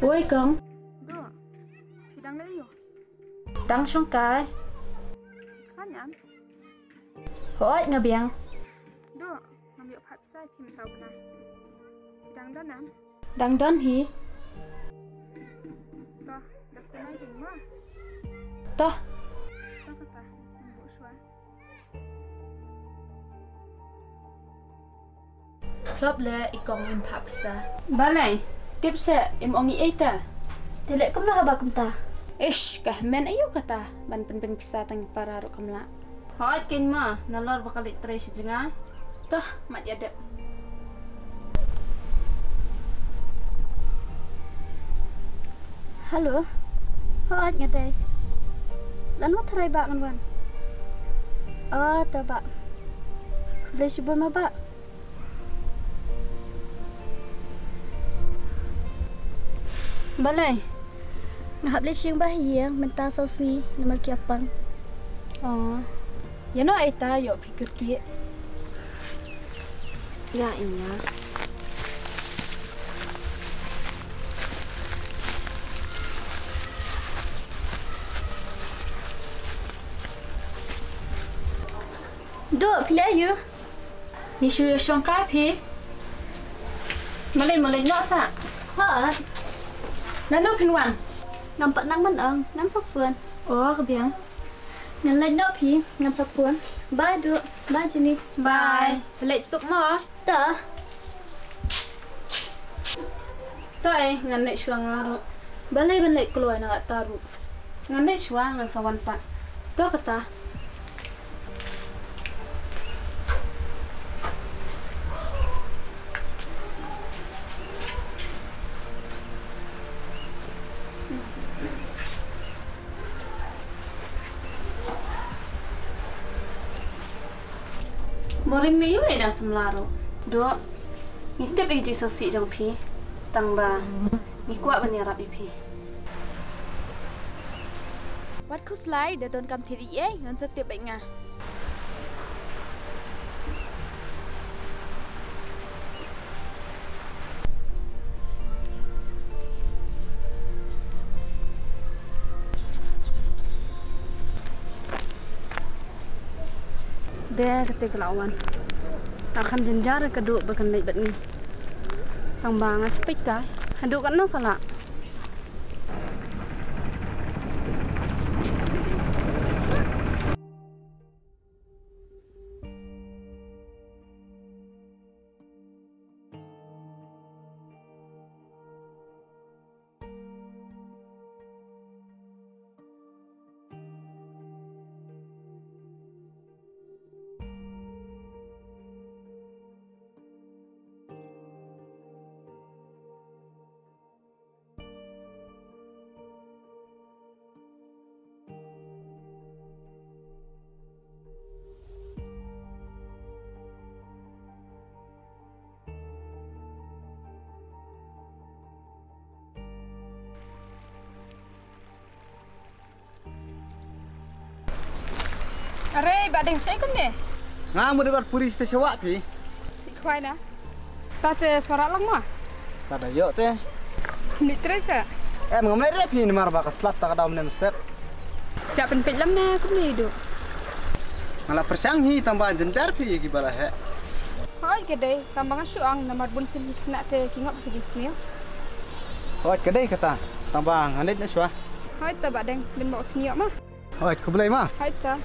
Ôi con, Đua, thì đang lấy rồi. đang trong cái, Khá nhãn. hỏi nghe biếng, Đua, mà miệng phải sai phim tàu này. Thì đang đó nắm. đang đón hí, Toh, đặc cô này hình quá. toh, Toh kata, bộ xóa. klop le ikong im papsa. Balai, tipsa im ongi eta. Tidak kum lah bakum ta. Ish, kah men ayo kata, ban penpeng pisa tang para ro kamla. Hỏi kin ma, nalor bakal tray si jengai. Toh, mat yada. Halo. Hoi ngate. Lan wat rai ba man wan. Oh, ta ba. Boleh cuba ma ba. Balai. Ngahap le siang bahiang menta sausi nomor kiapang. Oh, ya no eta yo pikir ki. Ya iya. Duk pilih ayu. Ni shu shong kai pi. Malay no sa. Ha. Nanu pinwan. Nampak nang man ang ngan sapuan. Oh, kebiang. Ngan lek dok pi ngan sapuan. Bye duk. Bye Jenny. Bye. Selek sup mo. Ta. Toi ngan nek shuang laru. Balai ban lek keluar nak taru. Ngan nek shuang ngan sawan pat. To kata. Boring ni yue dah semlaru. Dok, ngitip iji sosi jong pi. Tang ba, ngikuat banyarap ipi. Wat khu slide dah don kam thiri eh ngan setiap baik ngah. Dia ketik lawan. Akan jenjar kedua bakan naik bat ni. Tang banget spek ka. Haduk kan no kala. Aray, badeng saya kan deh. Nga mo dapat puri sa siya pi. Ikhwai na. Tate suara lang mo. Tada yo te. Mitres ya. Ngamlay re pi ni mar ba ka slat ta ka daw nem step. Jak penpit lam na kum ni du. Ngala persang hi tambah jencar pi gi bala he. Hoi kedai, tambang suang nomor bun sil nak te kingop ke sini. Hoi kedai kata. Tambah nganet na siya. Hoi ta badeng bin mau kniok mah. Hoi kublay ma. Hoi ta.